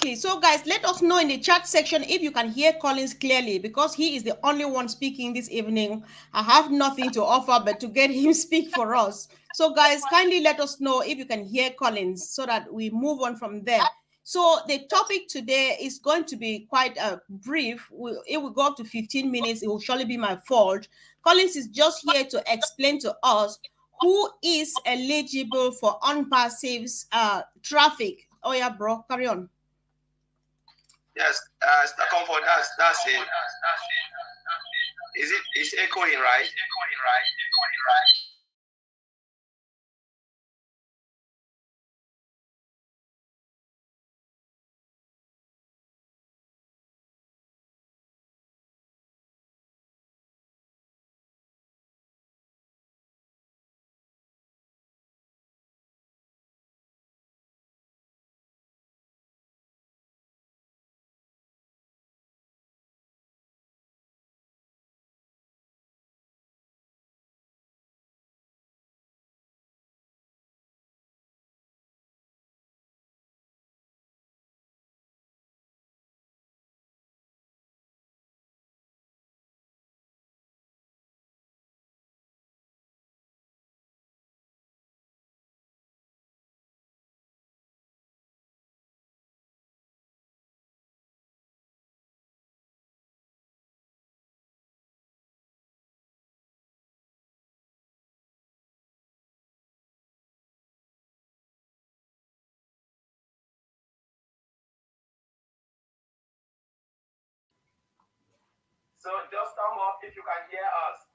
Exactly. So, guys, let us know in the chat section if you can hear Collins clearly, because he is the only one speaking this evening. I have nothing to offer but to get him speak for us. So, guys, kindly let us know if you can hear Collins so that we move on from there. So, the topic today is going to be quite brief. It will go up to 15 minutes. It will surely be my fault. Collins is just here to explain to us who is eligible for Onpassive traffic. Oh yeah, bro, carry on. Yes, Comfort, that's it. It's echoing, right? So just thumb up if you can hear us.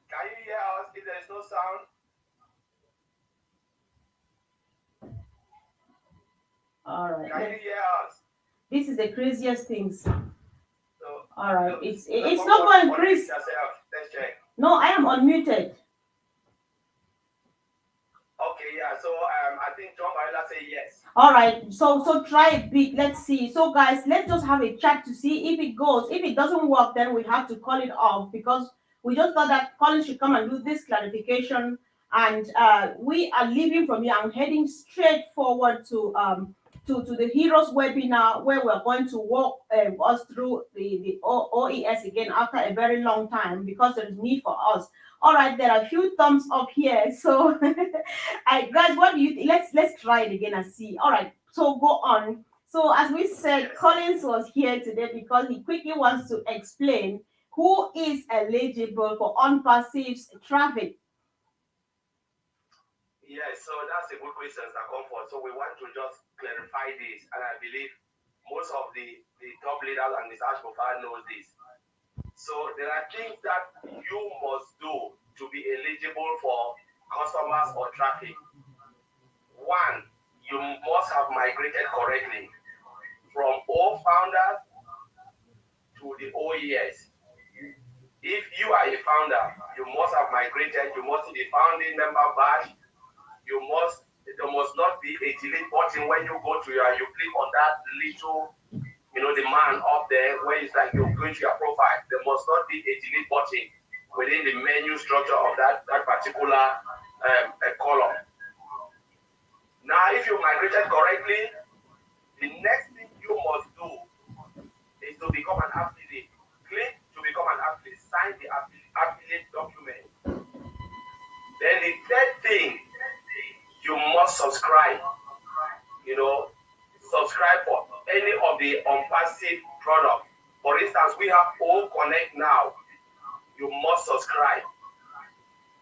Can you hear us if there is no sound? All right. Can you hear us? This is the craziest things. So, all right. It's not going, Chris. Let's check. No, I am unmuted. Okay, yeah. So I think John Barilla say yes. All right. So try a bit. Let's see. So guys, let's just have a chat to see if it goes. If it doesn't work, then we have to call it off, because we just thought that Colin should come and do this clarification. And we are leaving from here. I'm heading straight forward to the Heroes webinar, where we're going to walk us through the OES again after a very long time, because there is need for us. All right, there are a few thumbs up here. So, guys, what do you think? Let's try it again and see. All right, so go on. So, as we said, Collins was here today because he quickly wants to explain who is eligible for Onpassive traffic. Yes, so that's a good question, Mr. Comfort. So we want to just clarify this, and I believe most of the top leaders and Mr. Ashmofar knows this. So there are things that you must do to be eligible for customers or traffic. One, you must have migrated correctly from all founders to the OES. If you are a founder, you must have migrated, you must see the founding member badge, there must not be a delete button when you go to you click on that little, the man up there where it's like you're going to your profile. There must not be a delete button within the menu structure of that particular column. Now, if you migrated correctly, the next thing you must do is to become an affiliate. Click to become an affiliate. Sign the affiliate document. Then the third thing, you must subscribe. Subscribe for any of the Onpassive products. For instance, we have O Connect now. You must subscribe.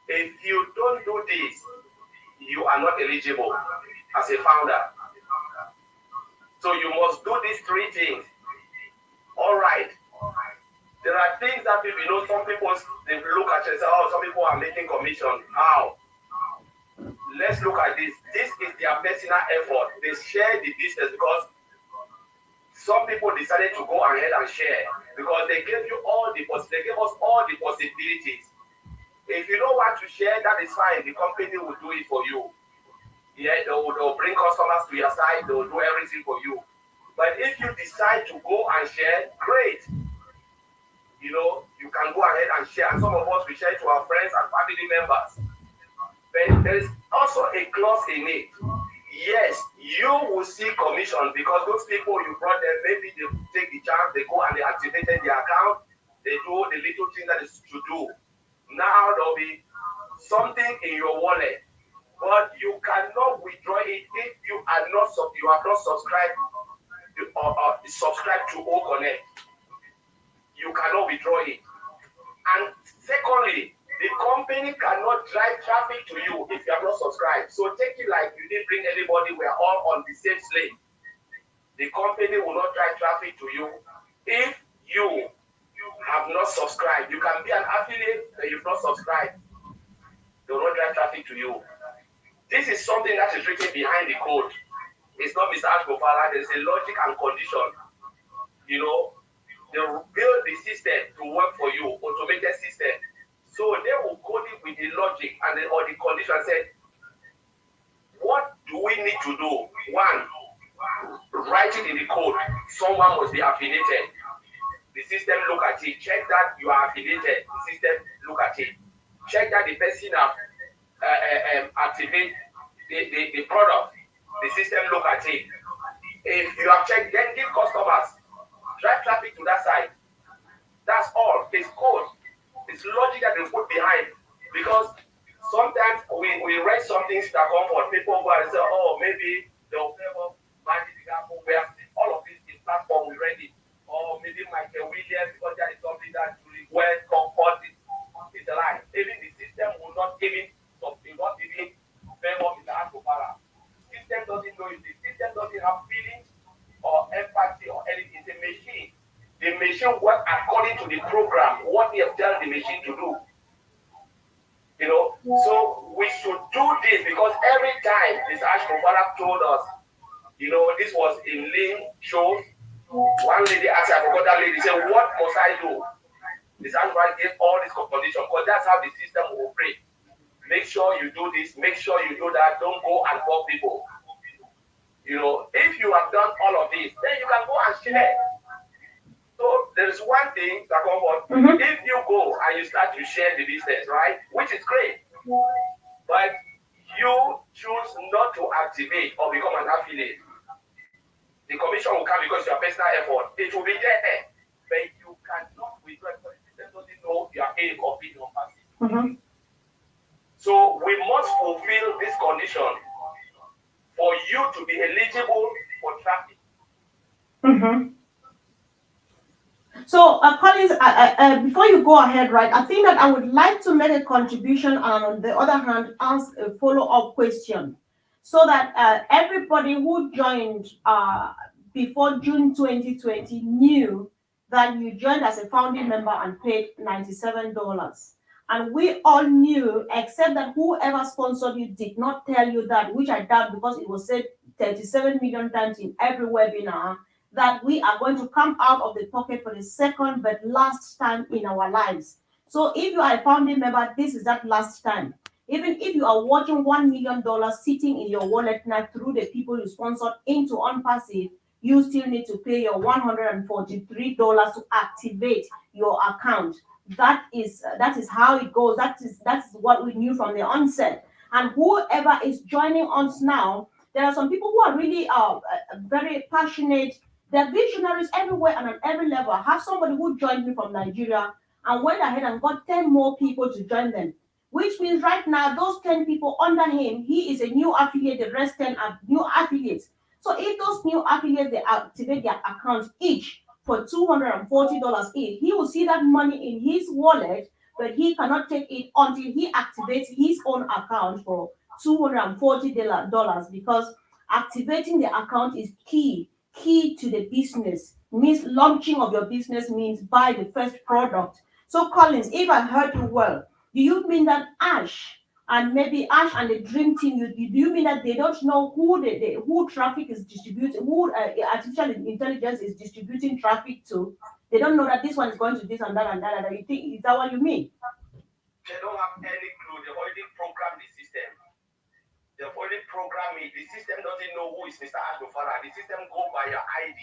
If you don't do this, you are not eligible as a founder. So you must do these three things. All right. There are things that people, some people they look at you and say, oh, some people are making commission. How? Let's look at this. This is their personal effort. They share the business because some people decided to go ahead and share because they gave us all the possibilities. If you don't want to share, that is fine. The company will do it for you. Yeah, they'll bring customers to your site. They'll do everything for you. But if you decide to go and share, great. You can go ahead and share. And some of us, we share to our friends and family members. But there is also a clause in it. yes, you will see commission because those people you brought them, maybe they take the chance, they go and they activated their account, they do the little thing that is to do. Now there'll be something in your wallet, but you cannot withdraw it if you are not you have not subscribed or subscribed to O Connect. You cannot withdraw it. And secondly, the company cannot drive traffic to you if you have not subscribed. So take it like you didn't bring anybody, we are all on the same slate. The company will not drive traffic to you if you have not subscribed. You can be an affiliate, but you've not subscribed. They will not drive traffic to you. This is something that is written behind the code. It's not Mr. Ashgofala. There's a logic and condition. You know, they will build the system to work for you, automated system. So they will code it with the logic and or the condition said, what do we need to do? One, write it in the code. Someone must be affiliated. The system look at it. Check that you are affiliated. The system look at it. Check that the person have activate the product. The system look at it. If you have checked, then give customers. Drive traffic to that side. That's all. It's code. It's logic that they put behind. Because sometimes we read some things that come for people who are say, oh, maybe they'll favor magic example. We have seen all of this in platform, we read it. Or maybe Michael Williams, because that is something that really well comfort is a lie. Even the system will not even something, not even favor Mr. Ashgofala. System doesn't know it. The system doesn't have feelings or empathy or anything. It's a machine. The machine works according to the program, what they have told the machine to do. You know, so we should do this because every time Mr. Ashgofala told us, you know, this was in Lynn shows. One lady asked, I forgot that lady, said, what must I do? Mr. Ashgofala gave all these conditions because that's how the system will operate. Make sure you do this, make sure you do that, don't go and call people. You know, if you have done all of this, then you can go and share. So there's one thing that comes up. If you go and you start to share the business, right, which is great, but you choose not to activate or become an affiliate, the commission will come because your personal effort. It will be there, but you cannot withdraw because the system doesn't know you are paying or being on passive. So we must fulfill this condition for you to be eligible for traffic. So, Collins, before you go ahead, right, I think that I would like to make a contribution and on the other hand, ask a follow-up question so that everybody who joined before June 2020 knew that you joined as a founding member and paid $97. And we all knew, except that whoever sponsored you did not tell you that, which I doubt because it was said 37 million times in every webinar, that we are going to come out of the pocket for the second but last time in our lives. So if you are a founding member, this is that last time. Even if you are watching $1 million sitting in your wallet now through the people you sponsored into Onpassive, you still need to pay your $143 to activate your account. That is how it goes. That is what we knew from the onset. And whoever is joining us now, there are some people who are really very passionate. They're visionaries everywhere and on every level. I have somebody who joined me from Nigeria and went ahead and got 10 more people to join them, which means right now, those 10 people under him, he is a new affiliate, the rest 10 are new affiliates. So if those new affiliates, they activate their accounts each for $240 each, he will see that money in his wallet, but he cannot take it until he activates his own account for $240 because activating the account is key to the business. Means launching of your business means buy the first product. So Collins, if I heard you well, do you mean that Ash and maybe Ash and the Dream Team, do you mean that they don't know who traffic is distributing, who artificial intelligence is distributing traffic to? They don't know that this one is going to this and that and that. And you think, is that what you mean? They don't have any clue. They already programmed the system. They've already programmed it. The system doesn't know who is Mr. Ashgofala. The system go by your ID.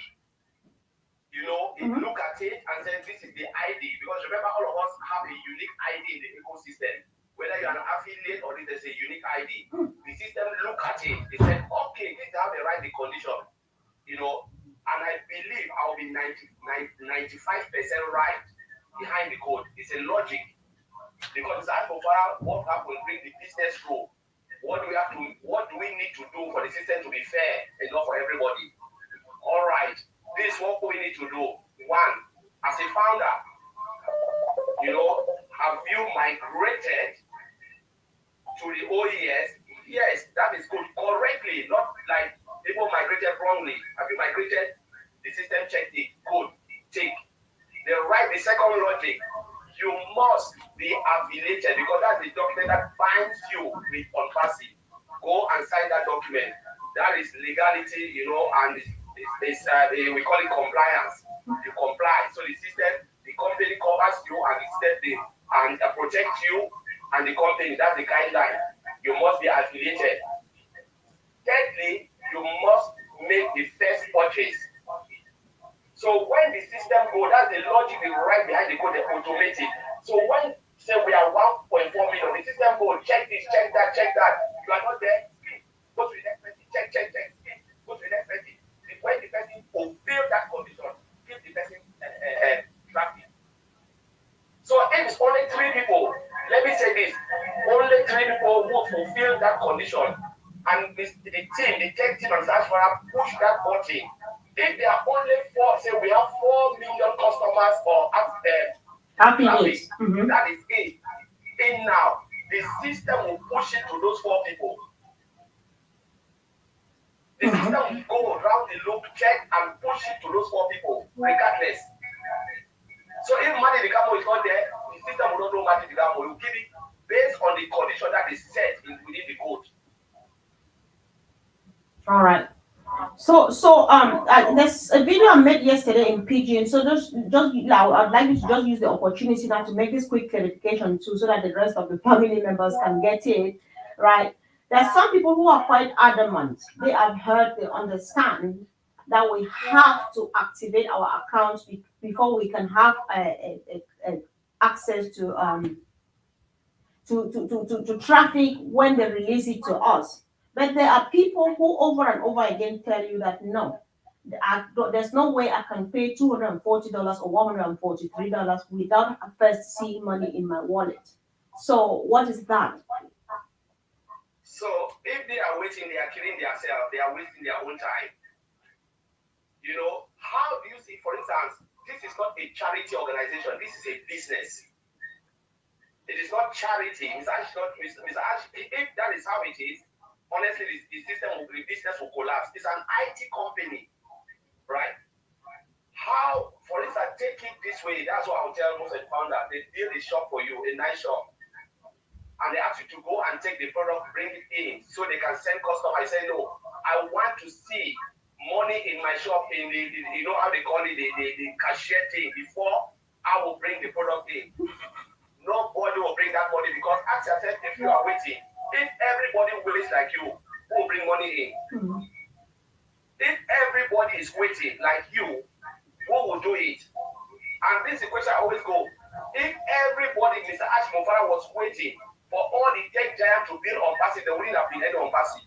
You know, it look at it and says this is the ID. Because remember, all of us have a unique ID in the ecosystem. whether you're an affiliate or if there's a unique ID. The system look at it. They said, okay, this have the right the condition, and I believe I'll be 95% right behind the code. It's a logic. Because as for far, what happens bring the business through. What do we need to do for the system to be fair and not for everybody? All right, this is what we need to do. One, as a founder, have you migrated to the OES? Yes, that is good. Correctly, not like people migrated wrongly. Have you migrated? The system checked it. Good. Take. The second logic, you must be affiliated because that's the document that binds you with Onpassive. Go and sign that document. That is legality, and we call it compliance. You comply. So the system, the company covers you and the system and protects you and the company. That's the guideline. You must be affiliated. Thirdly, you must make the first purchase. So when the system goes, that's the logic right behind the code, they automate it. So when say we are 1.4 million, the system goes, check this, check that. You are not there, go to the next person, check, go to the next person. When the person fulfill that condition, give the person traffic. So if it's only 3 people, let me say this, only 3 people who fulfill that condition, and the tech team and search for push that button. If there are only 4, say we have 4 million customers or traffic, that is it. In now, the system will push it to those 4 people. The system will go around the loop, check and push it to those 4 people, regardless. So if Mani Digamo is not there, the system will not know Mani Digamo. It will give it based on the condition that is set within the code. All right. So there's a video I made yesterday in Pigeon. So I'd like you to just use the opportunity now to make this quick clarification too, so that the rest of the family members can get it right. There's some people who are quite adamant. They have heard, they understand that we have to activate our accounts before we can have access to traffic when they release it to us. But there are people who over and over again tell you that no, there's no way I can pay $240 or $143 without first seeing money in my wallet. So what is that? So if they are waiting, they are killing themselves, they are wasting their own time. How do you see, for instance, this is not a charity organization, this is a business. It is not charity. Mr. Ash, if that is how it is, honestly, the business will collapse. It's an IT company, right? How, for instance, take it this way. That's what I'll tell most of the founders. They build a shop for you, a nice shop, and they ask you to go and take the product, bring it in, so they can send customers. I say, no, I want to see money in my shop in the how they call it, the cashier thing before I will bring the product in. Nobody will bring that money because ask yourself if you are waiting. If everybody waits like you, who will bring money in? If everybody is waiting like you, who will do it? And this is the question I always go. If everybody, Mr. Ash Mofara, was waiting for all the tech giants to build Onpassive, they wouldn't have been any Onpassive.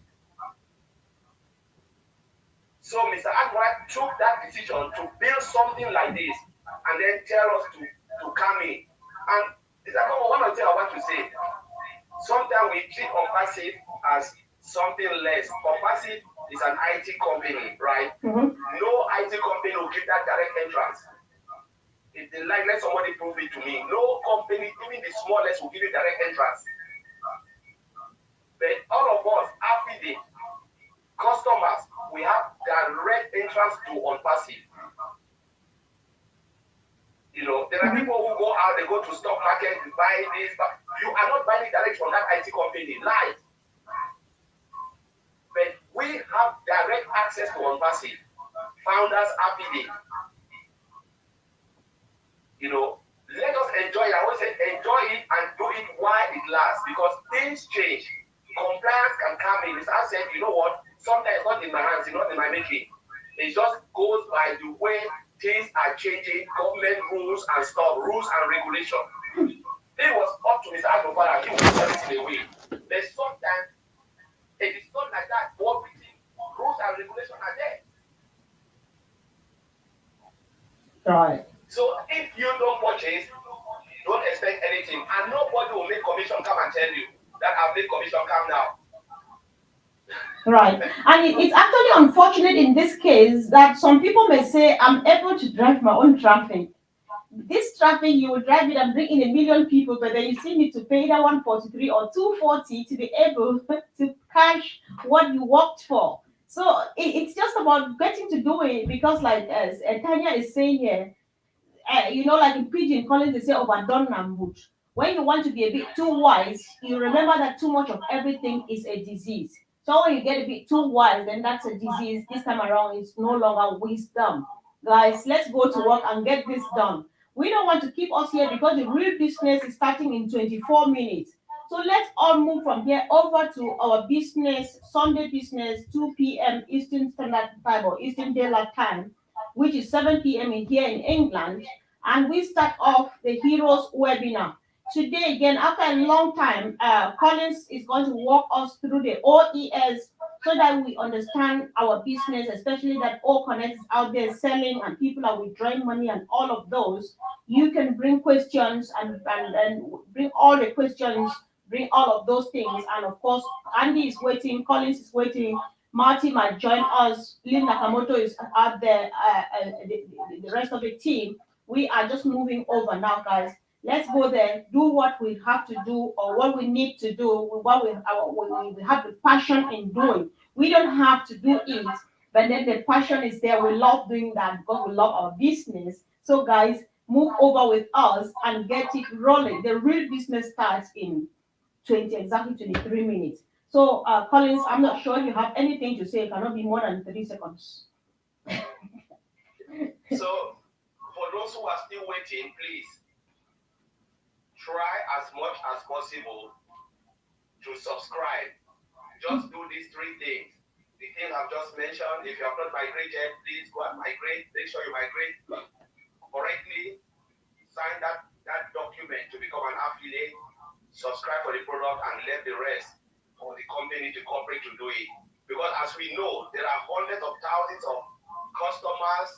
So Mr. Ash took that decision to build something like this and then tell us to come in. And it's like, one of the things I want to say. Sometimes we treat Onpassive as something less. Onpassive is an IT company, right? No IT company will give that direct entrance. If they like, let somebody prove it to me. No company, even the smallest, will give you direct entrance. But all of us, affiliate customers, we have direct entrance to Onpassive. There are people who go out, they go to stock market, you buy this, but you are not buying it direct from that IT company. Live. But we have direct access to Onpassive. Founders affiliate. Let us enjoy it. I always say enjoy it and do it while it lasts because things change. Compliance can come in. As I said, you know what? Sometimes it's not in my hands, it's not in my making. It just goes by the way things are changing, government rules and stuff, rules and regulation. It was up to Mr. Agropal and he would put everything away. But sometimes it is not like that. What written rules and regulations are there. Right. So if you don't purchase, don't expect anything. And nobody will make commission come and tell you that I've made commission come now. Right. And it's actually unfortunate in this case that some people may say, I'm able to drive my own traffic. This traffic, you will drive it and bring in 1 million people, but then you still need to pay either 143 or 240 to be able to cash what you worked for. So it's just about getting to do it because, like as Tanya is saying here, like in Pidgin Collins, they say overdone and good. When you want to be a bit too wise, you remember that too much of everything is a disease. So when you get a bit too wise, then that's a disease. This time around, it's no longer wisdom. Guys, let's go to work and get this done. We don't want to keep us here because the real business is starting in 24 minutes. So let's all move from here over to our business, Sunday business, 2 p.m. Eastern Standard Time or Eastern Daylight Time, which is 7 p.m. Here in England. And we start off the Heroes webinar. Today, again, after a long time, Collins is going to walk us through the OES so that we understand our business, especially that all connects out there selling and people are withdrawing money and all of those. You can bring questions and bring all the questions, bring all of those things. And of course, Andy is waiting, Collins is waiting, Marty might join us, Lynn Nakamoto is out there, the rest of the team. We are just moving over now, guys. Let's go there, do what we have to do or what we need to do, what we have the passion in doing. We don't have to do it, but then the passion is there. We love doing that because we love our business. So, guys, move over with us and get it rolling. The real business starts in exactly 23 minutes. So, Collins, I'm not sure you have anything to say. It cannot be more than 3 seconds. So, for those who are still waiting, please try as much as possible to subscribe. Just do these 3 things. The things I've just mentioned. If you have not migrated, please go and migrate. Make sure you migrate correctly. Sign that document to become an affiliate. Subscribe for the product and let the rest for the company to cooperate to do it. Because as we know, there are hundreds of thousands of customers,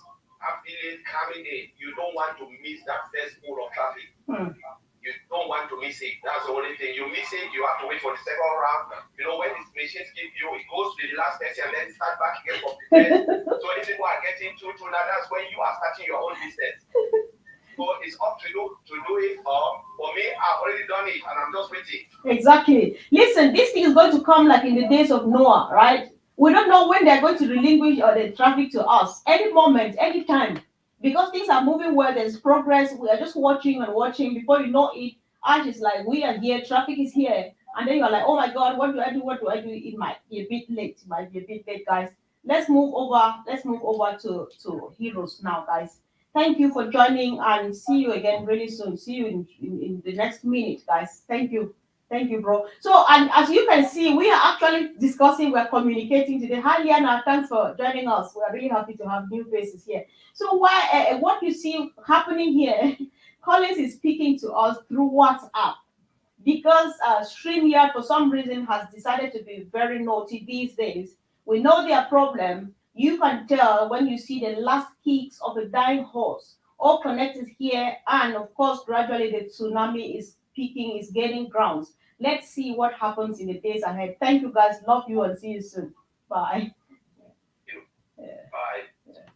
affiliates coming in. You don't want to miss that first pool of traffic. You don't want to miss it. That's the only thing. You miss it, you have to wait for the second round. When these machines give you, it goes to the last person and then start back again from the first. So if people are getting through now, that's when you are starting your own business. So it's up to you to do it. For me, I've already done it and I'm just waiting. Exactly. Listen, this thing is going to come like in the days of Noah, right? We don't know when they're going to relinquish the traffic to us. Any moment, any time. Because things are moving well, there's progress. We are just watching and watching. Before you know it, Ash is like, we are here, traffic is here. And then you're like, oh my God, what do I do? What do I do? It might be a bit late. It might be a bit late, guys. Let's move over. Let's move over to Heroes now, guys. Thank you for joining and see you again really soon. See you in the next minute, guys. Thank you. Thank you, bro. So, and as you can see, we are actually discussing, we're communicating today. Hi, Liana. Thanks for joining us. We're really happy to have new faces here. So, what you see happening here, Collins is speaking to us through WhatsApp because StreamYard, for some reason, has decided to be very naughty these days. We know their problem. You can tell when you see the last kicks of a dying horse. All connected here, and of course, gradually the tsunami is peaking, is gaining grounds. Let's see what happens in the days ahead. Thank you, guys. Love you and see you soon. Bye.